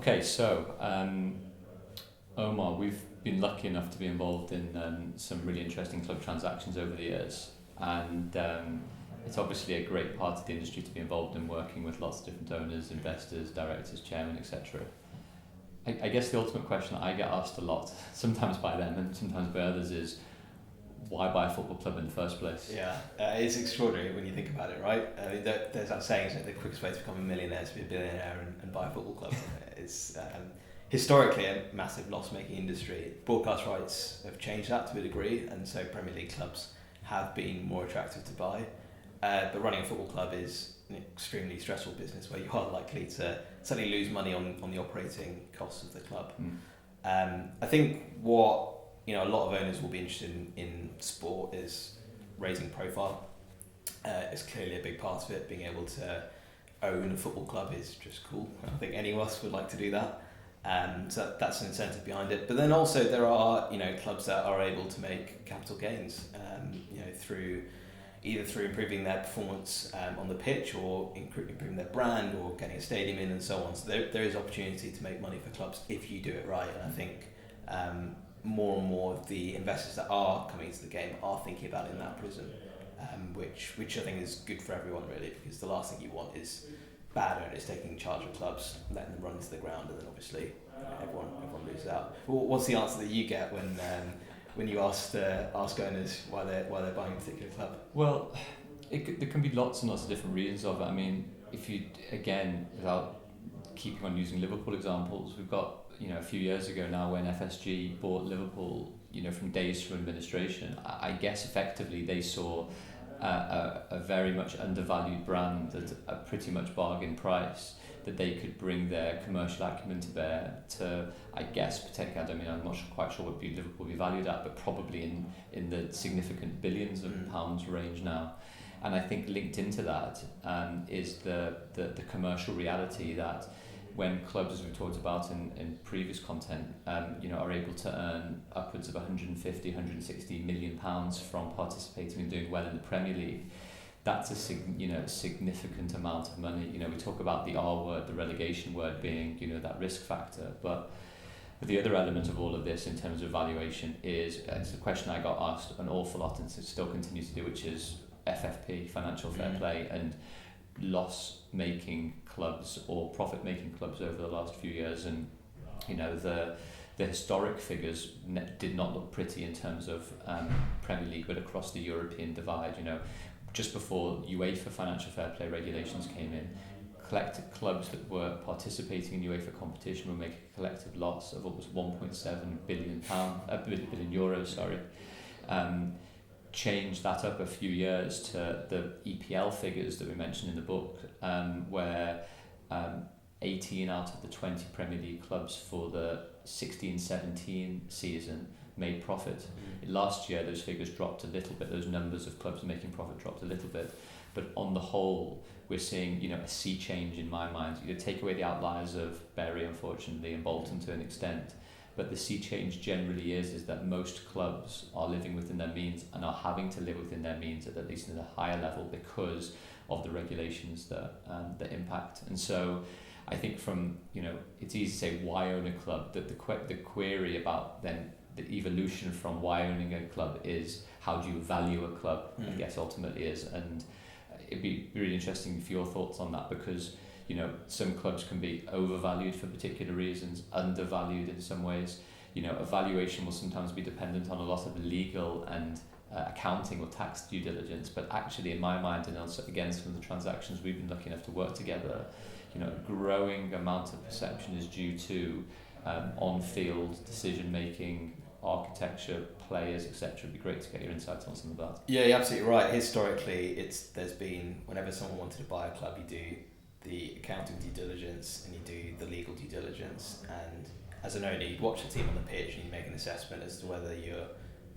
Okay, so Omar, we've been lucky enough to be involved in some really interesting club transactions over the years, and it's obviously a great part of the industry to be involved in, working with lots of different owners, investors, directors, chairmen, etc. I guess the ultimate question that I get asked a lot, sometimes by them and sometimes by others, is why buy a football club in the first place? Yeah, it's extraordinary when you think about it, right? I mean, there's that saying, isn't it? The quickest way to become a millionaire is to be a billionaire and buy a football club. It's historically a massive loss-making industry. Broadcast rights have changed that to a degree, and so Premier League clubs have been more attractive to buy. But running a football club is an extremely stressful business where you are likely to suddenly lose money on the operating costs of the club. I think what a lot of owners will be interested in sport is raising profile. It's clearly a big part of it. Being able to own a football club is just cool. I think any of us would like to do that. So that's an incentive behind it. But then also there are clubs that are able to make capital gains through improving their performance on the pitch, or improving their brand, or getting a stadium in, and so on. So there is opportunity to make money for clubs if you do it right. And I think more and more of the investors that are coming into the game are thinking about it in that prism, which I think is good for everyone, really, because the last thing you want is bad owners taking charge of clubs, letting them run into the ground, and then obviously everyone loses out. What's the answer that you get when you ask owners why they're buying a particular club? Well, there can be lots and lots of different reasons of it. I mean, if you, again, without keeping on using Liverpool examples, we've got a few years ago now, when FSG bought Liverpool, from days through administration, I guess effectively they saw a very much undervalued brand at a pretty much bargain price, that they could bring their commercial acumen to bear to, I guess, particularly, I'm not quite sure what Liverpool will be valued at, but probably in the significant billions of pounds range now. And I think linked into that is the commercial reality that when clubs, as we talked about in previous content, are able to earn upwards of 150, 160 million pounds from participating and doing well in the Premier League, that's a significant amount of money. We talk about the R word, the relegation word, being that risk factor, but the other element of all of this in terms of valuation is, it's a question I got asked an awful lot and still continue to do, which is FFP, financial fair play, and loss-making clubs or profit-making clubs over the last few years. And the historic figures did not look pretty in terms of Premier League, but across the European divide. Just before UEFA financial fair play regulations came in, collective clubs that were participating in UEFA competition were making a collective loss of almost 1.7 billion euros. Changed that up a few years to the EPL figures that we mentioned in the book, where 18 out of the 20 Premier League clubs for the 16-17 season made profit. Last year those figures dropped a little bit, those numbers of clubs making profit dropped a little bit, but on the whole we're seeing a sea change in my mind. Take away the outliers of Bury, unfortunately, and Bolton to an extent, but the sea change generally is that most clubs are living within their means and are having to live within their means at least at a higher level because of the regulations that impact. And so I think it's easy to say why own a club, that the query about then the evolution from why owning a club is how do you value a club, I guess ultimately is. And it'd be really interesting for your thoughts on that, because some clubs can be overvalued for particular reasons, undervalued in some ways. A valuation will sometimes be dependent on a lot of legal and accounting or tax due diligence, but actually in my mind, and also again some of the transactions we've been lucky enough to work together, a growing amount of perception is due to on-field decision-making, architecture, players, etc. It'd be great to get your insights on some of that. Yeah, you're absolutely right. Historically, there's been, whenever someone wanted to buy a club, you do the accounting due diligence and you do the legal due diligence, and as an owner you'd watch the team on the pitch and you make an assessment as to whether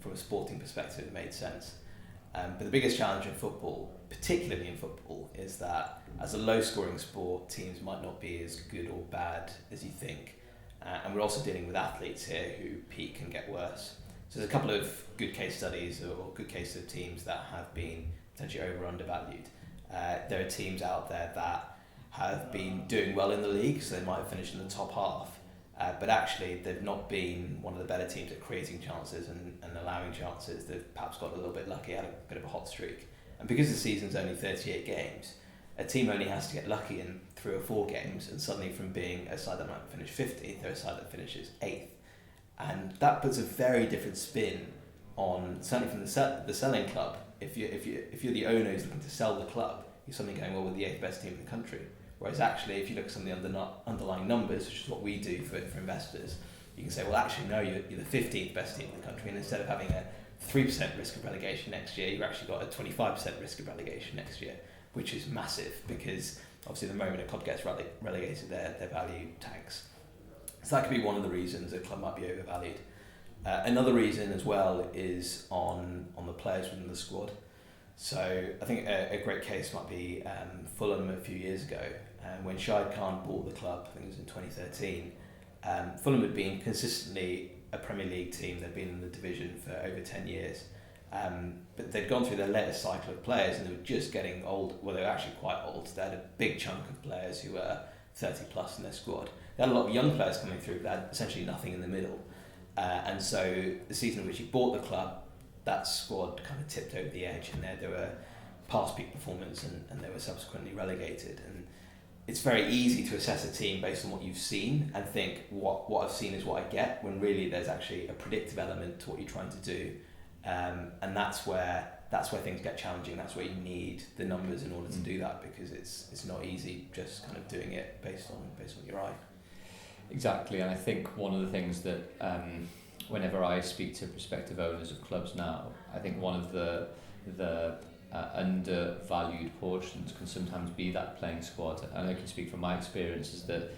from a sporting perspective it made sense. But the biggest challenge in football, particularly in football, is that as a low scoring sport, teams might not be as good or bad as you think, and we're also dealing with athletes here who peak and get worse. So there's a couple of good case studies or good cases of teams that have been potentially undervalued. There are teams out there that have been doing well in the league, so they might have finished in the top half. But actually, they've not been one of the better teams at creating chances and allowing chances. They've perhaps got a little bit lucky, had a bit of a hot streak. And because the season's only 38 games, a team only has to get lucky in 3 or 4 games, and suddenly from being a side that might finish 50th, they're a side that finishes 8th. And that puts a very different spin on, certainly from the selling club. If you're the owner who's looking to sell the club, you're suddenly going, well, we're the 8th best team in the country. Whereas actually, if you look at some of the underlying numbers, which is what we do for investors, you can say, well, actually, no, you're the 15th best team in the country, and instead of having a 3% risk of relegation next year, you've actually got a 25% risk of relegation next year, which is massive, because obviously the moment a club gets relegated, their value tanks. So that could be one of the reasons a club might be overvalued. Another reason as well is on the players within the squad. So I think a great case might be Fulham a few years ago, when Shahid Khan bought the club. I think it was in 2013. Fulham had been consistently a Premier League team. They'd been in the division for over 10 years. But they'd gone through their latest cycle of players, and they were just getting old. Well, they were actually quite old. They had a big chunk of players who were 30 plus in their squad. They had a lot of young players coming through, but they had essentially nothing in the middle. And so the season in which he bought the club, that squad kind of tipped over the edge, and there were past peak performance, and they were subsequently relegated. And it's very easy to assess a team based on what you've seen and think what I've seen is what I get, when really there's actually a predictive element to what you're trying to do. And that's where things get challenging. That's where you need the numbers in order to do that, because it's not easy just kind of doing it based on your eye. Exactly, and I think one of the things that whenever I speak to prospective owners of clubs now, I think one of the undervalued portions can sometimes be that playing squad. And I can speak from my experience is that,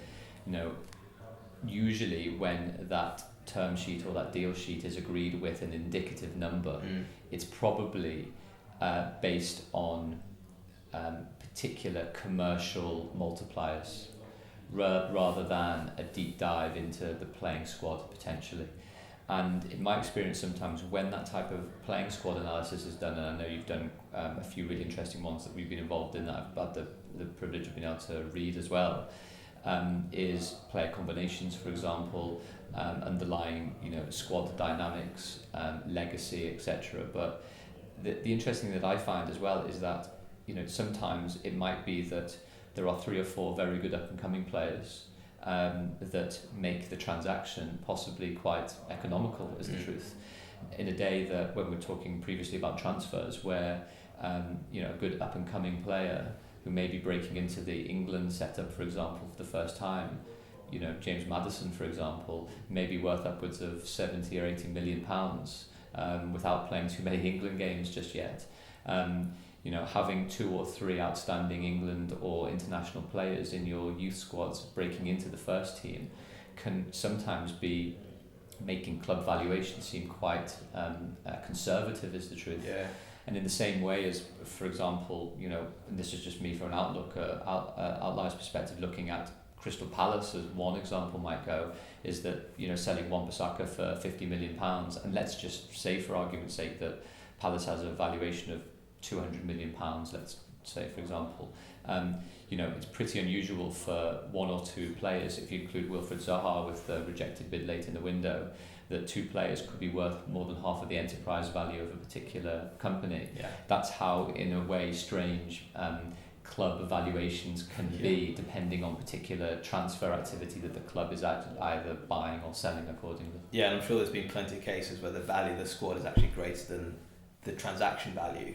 usually when that term sheet or that deal sheet is agreed with an indicative number, it's probably based on particular commercial multipliers rather than a deep dive into the playing squad potentially. And in my experience, sometimes when that type of playing squad analysis is done, and I know you've done a few really interesting ones that we've been involved in, that I've had the privilege of being able to read as well, is player combinations, for example, underlying squad dynamics, legacy, etc. But the interesting thing that I find as well is that sometimes it might be that there are 3 or 4 very good up and coming players that make the transaction possibly quite economical, is the truth. In a day that, when we were talking previously about transfers, where a good up and coming player who may be breaking into the England setup, for example, for the first time, James Maddison, for example, may be worth upwards of 70 or 80 million pounds without playing too many England games just yet. Having 2 or 3 outstanding England or international players in your youth squads breaking into the first team can sometimes be making club valuation seem quite conservative, is the truth. Yeah. And in the same way as, for example, and this is just me from an outlier's perspective, looking at Crystal Palace as one example might go, is that selling Wan-Bissaka for £50 million, and let's just say for argument's sake that Palace has a valuation of £200 million, let's say, for example. It's pretty unusual for 1 or 2 players, if you include Wilfred Zaha with the rejected bid late in the window, that 2 players could be worth more than half of the enterprise value of a particular company. Yeah. That's how, in a way, strange club evaluations can be, depending on particular transfer activity that the club is either buying or selling accordingly. Yeah, and I'm sure there's been plenty of cases where the value of the squad is actually greater than the transaction value,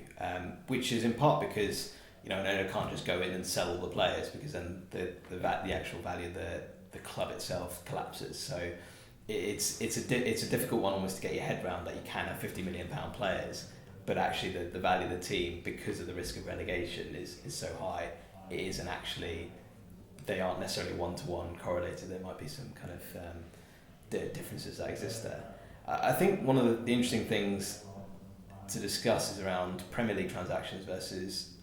which is in part because an owner can't just go in and sell all the players, because then the actual value of the club itself collapses. So it's a difficult one almost to get your head around, that you can have £50 million players, but actually the value of the team, because of the risk of relegation, is so high, it isn't actually, they aren't necessarily one-to-one correlated. There might be some kind of differences that exist there. I think one of the interesting things to discuss is around Premier League transactions versus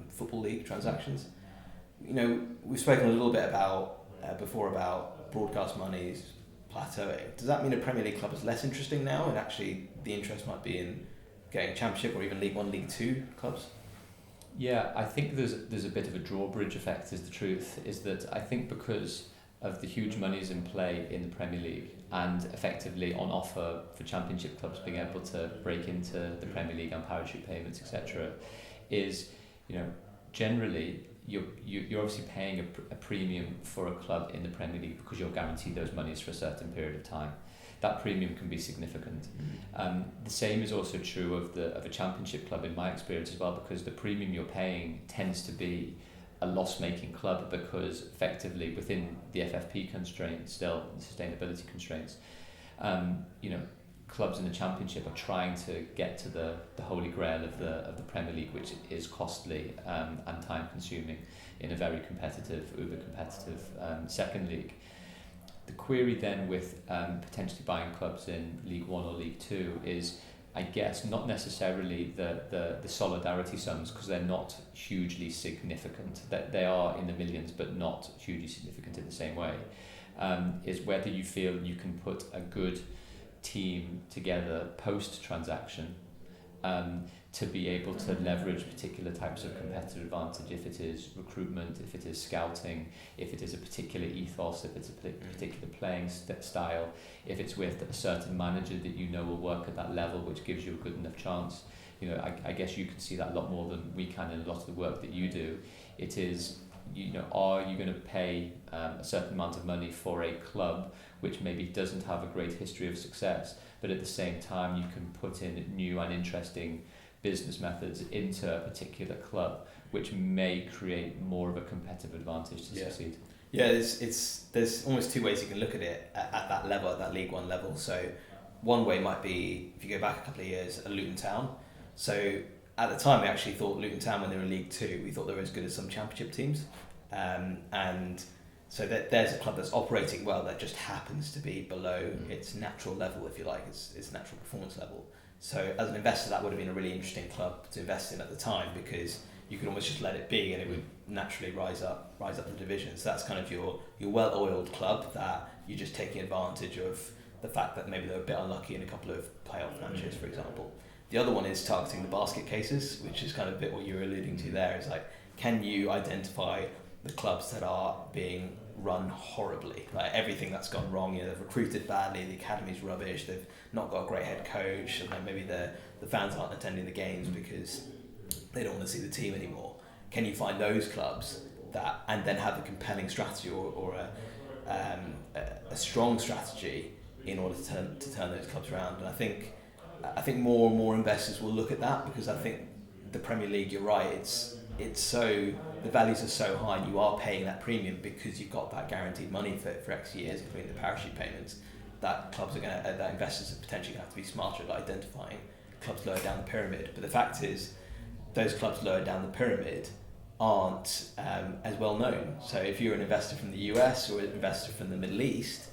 Football League transactions. We've spoken a little bit before about broadcast monies plateauing. Does that mean a Premier League club is less interesting now, and actually the interest might be in getting Championship or even League 1, League 2 clubs? Yeah, I think there's a bit of a drawbridge effect. Is the truth is that I think because of the huge monies in play in the Premier League and effectively on offer for Championship clubs being able to break into the Premier League and parachute payments, etc., is, you know, generally you're obviously paying a premium for a club in the Premier League because you're guaranteed those monies for a certain period of time. That premium can be significant. The same is also true of a Championship club in my experience as well, because the premium you're paying tends to be a loss-making club because effectively within the FFP constraints, still sustainability constraints, you know, clubs in the Championship are trying to get to the holy grail of the Premier League, which is costly and time-consuming in a very competitive, uber-competitive second league. The query then with potentially buying clubs in League One or League Two is, I guess, not necessarily the solidarity sums, because they're not hugely significant. That they are in the millions, but not hugely significant in the same way. Is whether you feel you can put a good team together post-transaction to be able to leverage particular types of competitive advantage, if it is recruitment, if it is scouting, if it is a particular ethos, if it's a particular playing style, if it's with a certain manager that you know will work at that level, which gives you a good enough chance. You know, I guess you can see that a lot more than we can in a lot of the work that you do. It is, you know, are you going to pay a certain amount of money for a club which maybe doesn't have a great history of success, but at the same time you can put in new and interesting business methods into a particular club, which may create more of a competitive advantage to succeed. Yeah, there's almost two ways you can look at it at that level, at that League One level. So one way might be, if you go back a couple of years, at Luton Town. So at the time we actually thought Luton Town, when they were in League Two, we thought they were as good as some Championship teams. And so there's a club that's operating well that just happens to be below its natural level, if you like, its natural performance level. So as an investor, that would have been a really interesting club to invest in at the time, because you could almost just let it be and it would naturally rise up the division. So that's kind of your well-oiled club that you're just taking advantage of the fact that maybe they're a bit unlucky in a couple of playoff matches, for example. The other one is targeting the basket cases, which is kind of a bit what you were alluding to there. Is like, can you identify the clubs that are being run horribly, like everything that's gone wrong? You know, they've recruited badly, the academy's rubbish, they've not got a great head coach, and then maybe the fans aren't attending the games because they don't want to see the team anymore. Can you find those clubs that, and then have a compelling strategy or a strong strategy in order to turn those clubs around? And I think more and more investors will look at that, because I think the Premier League, you're right, it's so, the values are so high, and you are paying that premium because you've got that guaranteed money for X years, including the parachute payments. That investors are potentially going to have to be smarter at identifying clubs lower down the pyramid. But the fact is, those clubs lower down the pyramid aren't as well known. So if you're an investor from the US or an investor from the Middle East,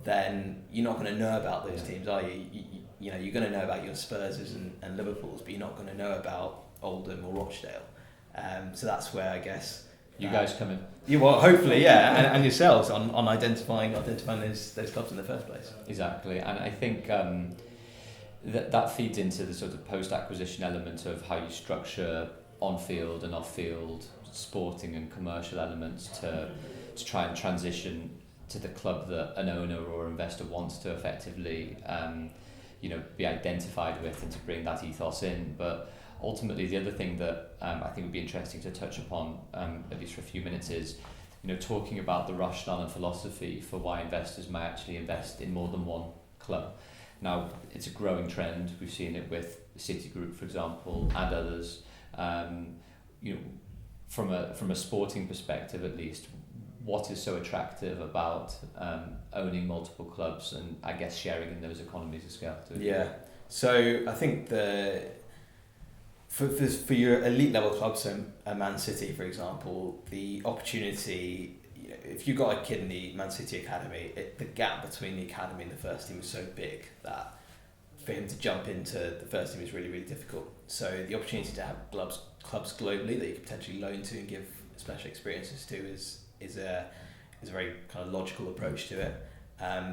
then you're not going to know about those teams, are you? You know, you're going to know about your Spurses and Liverpools, but you're not going to know about Oldham or Rochdale. So that's where, I guess, you guys come in. Yeah, well, hopefully, yeah, and yourselves on identifying those clubs in the first place. Exactly, and I think that feeds into the sort of post-acquisition element of how you structure on-field and off-field sporting and commercial elements to try and transition to the club that an owner or investor wants to effectively be identified with, and to bring that ethos in. But ultimately, the other thing that I think would be interesting to touch upon, at least for a few minutes, is talking about the rationale and philosophy for why investors may actually invest in more than one club. Now, it's a growing trend. We've seen it with Citigroup, for example, and others. From a sporting perspective, at least, what is so attractive about owning multiple clubs and, I guess, sharing in those economies of scale too? Yeah. So I think for your elite level clubs, so Man City, for example, the opportunity, if you got a kid in the Man City academy, the gap between the academy and the first team is so big that for him to jump into the first team is really, really difficult. So the opportunity to have clubs globally that you could potentially loan to and give special experiences to is a very kind of logical approach to it.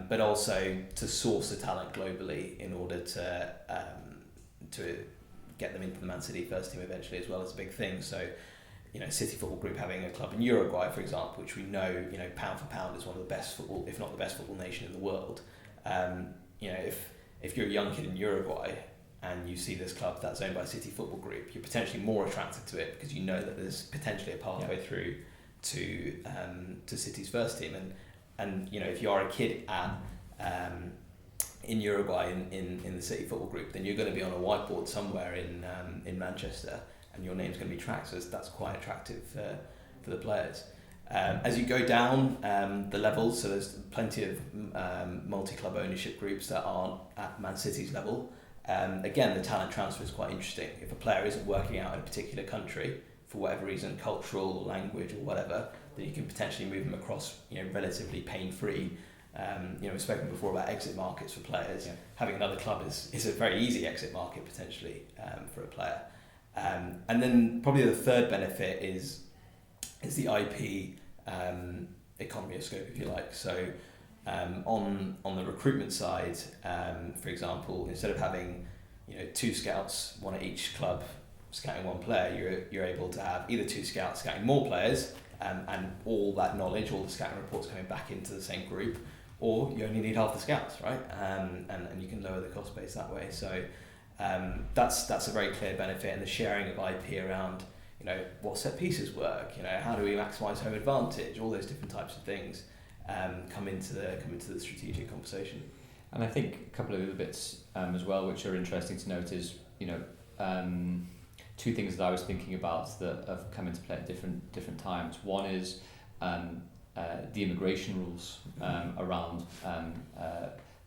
But also to source the talent globally in order to get them into the Man City first team eventually as well as a big thing. So, City Football Group having a club in Uruguay, for example, which we know, pound for pound is one of the best football, if not the best football nation in the world. If you're a young kid in Uruguay and you see this club that's owned by City Football Group, you're potentially more attracted to it because you know that there's potentially a pathway through to City's first team. And if you are a kid at in Uruguay in the City Football Group, then you're going to be on a whiteboard somewhere in Manchester, and your name's going to be tracked. So that's quite attractive for the players. As you go down the levels, so there's plenty of multi-club ownership groups that aren't at Man City's level. Again, the talent transfer is quite interesting. If a player isn't working out in a particular country for whatever reason, cultural, language, or whatever, then you can potentially move them across, relatively pain-free. We've spoken before about exit markets for players. Yeah. Having another club is a very easy exit market potentially for a player. And then probably the third benefit is the IP economy of scope, if you like. So on the recruitment side, for example, instead of having 2 scouts, one at each club scouting one player, you're able to have either 2 scouts scouting more players, and all that knowledge, all the scouting reports coming back into the same group, or you only need half the scouts, right? And you can lower the cost base that way. So that's a very clear benefit, and the sharing of IP around what set pieces work, how do we maximise home advantage, all those different types of things come into the strategic conversation. And I think a couple of other bits as well which are interesting to note is 2 things that I was thinking about that have come into play at different times. One is the immigration rules around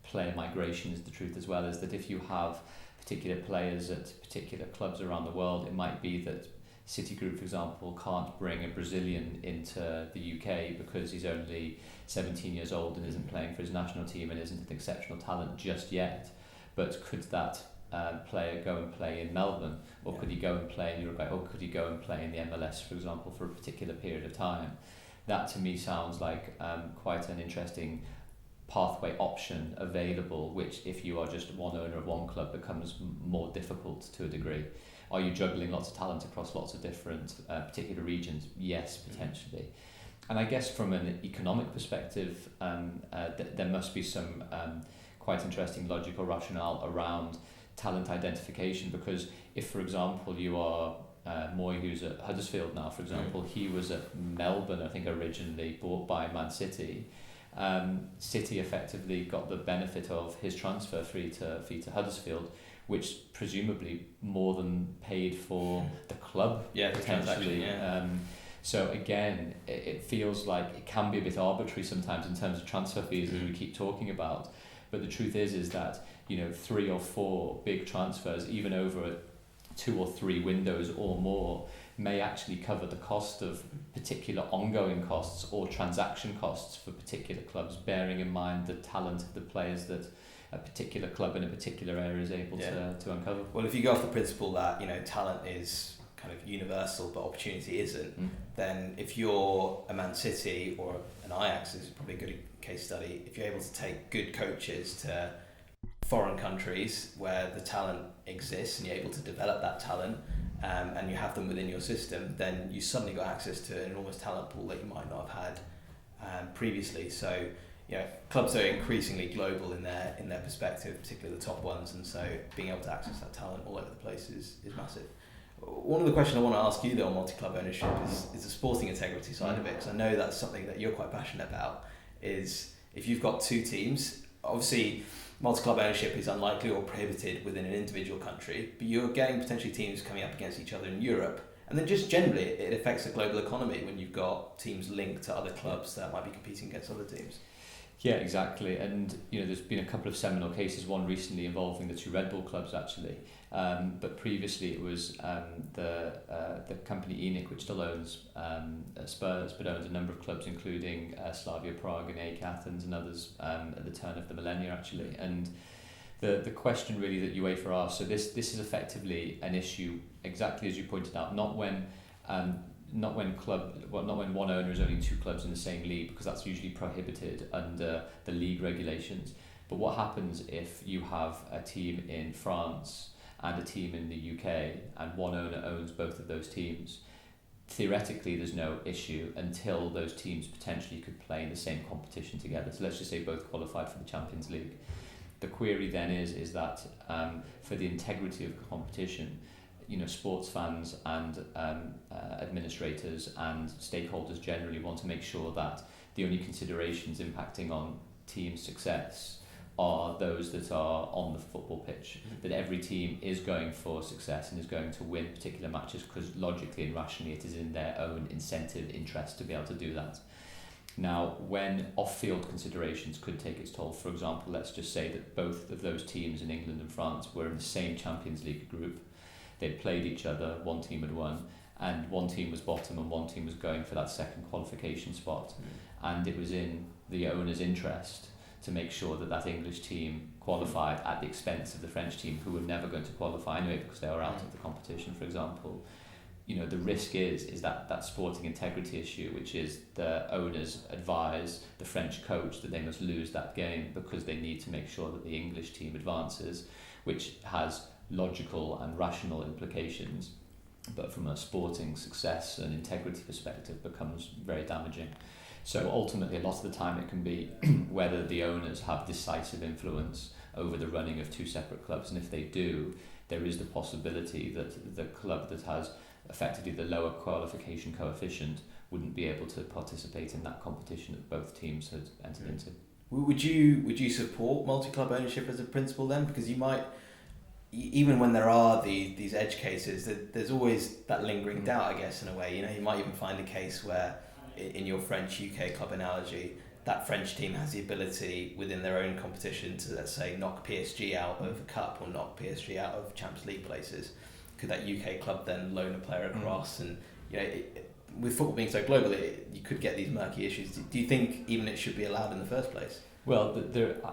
player migration is the truth as well, is that if you have particular players at particular clubs around the world, it might be that City Group, for example, can't bring a Brazilian into the UK because he's only 17 years old and isn't playing for his national team and isn't an exceptional talent just yet. But could that player go and play in Melbourne, or could he go and play in Uruguay, or could he go and play in the MLS, for example, for a particular period of time? That to me sounds like quite an interesting pathway option available, which if you are just one owner of one club becomes more difficult to a degree. Are you juggling lots of talent across lots of different particular regions? Yes, potentially. And I guess from an economic perspective, there must be some quite interesting logical rationale around talent identification, because if, for example, you are Moy, who's at Huddersfield now, for example, he was at Melbourne, I think, originally, bought by Man City. City effectively got the benefit of his transfer fee to Huddersfield, which presumably more than paid for the club, potentially. So again, it feels like it can be a bit arbitrary sometimes in terms of transfer fees, as we keep talking about. But the truth is that 3 or 4 big transfers, even over 2 or 3 windows or more, may actually cover the cost of particular ongoing costs or transaction costs for particular clubs, bearing in mind the talent of the players that a particular club in a particular area is able to uncover. Well, if you go off the principle that talent is kind of universal but opportunity isn't, then if you're a Man City or an Ajax, this is probably a good case study, if you're able to take good coaches to foreign countries where the talent exists and you're able to develop that talent, and you have them within your system, then you suddenly got access to an enormous talent pool that you might not have had previously. So clubs are increasingly global in their perspective, particularly the top ones, and so being able to access that talent all over the place is massive. One of the questions I want to ask you though on multi-club ownership is the sporting integrity side of it, because I know that's something that you're quite passionate about. Is if you've got 2 teams, obviously multi-club ownership is unlikely or prohibited within an individual country, but you're getting potentially teams coming up against each other in Europe, and then just generally it affects the global economy when you've got teams linked to other clubs that might be competing against other teams. Yeah, exactly. And there's been a couple of seminal cases, one recently involving the 2 Red Bull clubs actually, but previously it was the company ENIC, which still owns Spurs, but owns a number of clubs including Slavia Prague and AEK Athens and others at the turn of the millennia actually. And the question really that UEFA asked, so this is effectively an issue, exactly as you pointed out, not when one owner is owning 2 clubs in the same league, because that's usually prohibited under the league regulations. But what happens if you have a team in France and a team in the UK, and one owner owns both of those teams, theoretically there's no issue until those teams potentially could play in the same competition together. So let's just say both qualified for the Champions League. The query then is that for the integrity of the competition, sports fans and administrators and stakeholders generally want to make sure that the only considerations impacting on team success are those that are on the football pitch, that every team is going for success and is going to win particular matches because logically and rationally it is in their own incentive interest to be able to do that. Now, when off-field considerations could take its toll, for example, let's just say that both of those teams in England and France were in the same Champions League group, they'd played each other, one team had won, and one team was bottom and one team was going for that second qualification spot, and it was in the owner's interest to make sure that that English team qualified at the expense of the French team, who were never going to qualify anyway because they were out of the competition, for example. The risk is that sporting integrity issue, which is the owners advise the French coach that they must lose that game because they need to make sure that the English team advances, which has logical and rational implications, but from a sporting success and integrity perspective becomes very damaging. So ultimately, a lot of the time it can be whether the owners have decisive influence over the running of two separate clubs, and if they do, there is the possibility that the club that has effectively the lower qualification coefficient wouldn't be able to participate in that competition that both teams had entered into. Would you support multi-club ownership as a principle then? Because you might, even when there are these edge cases, there's always that lingering doubt, I guess, in a way. You might even find a case where, in your French UK club analogy, that French team has the ability within their own competition to, let's say, knock PSG out of a cup or knock PSG out of Champions League places. Could that UK club then loan a player across? And with football being so global, you could get these murky issues. Do you think even it should be allowed in the first place? Well,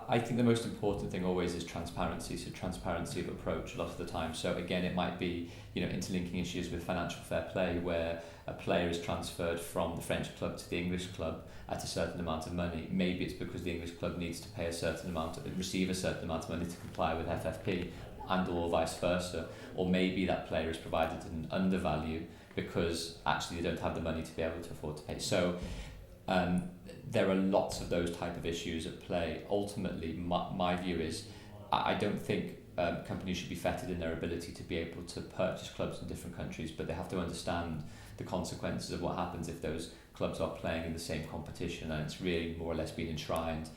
I think the most important thing always is transparency. So transparency of approach a lot of the time. So again, it might be interlinking issues with financial fair play, where a player is transferred from the French club to the English club at a certain amount of money. Maybe it's because the English club needs to pay receive a certain amount of money to comply with FFP, and or vice versa. Or maybe that player is provided an undervalue because actually they don't have the money to be able to afford to pay. So there are lots of those type of issues at play. Ultimately, my view is I don't think companies should be fettered in their ability to be able to purchase clubs in different countries, but they have to understand the consequences of what happens if those clubs are playing in the same competition, and it's really more or less been enshrined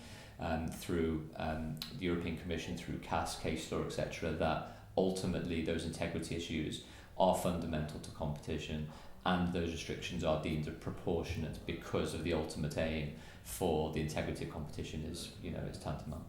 through the European Commission, through CAS, case law, etc., that ultimately those integrity issues are fundamental to competition, and those restrictions are deemed proportionate because of the ultimate aim for the integrity of competition is tantamount.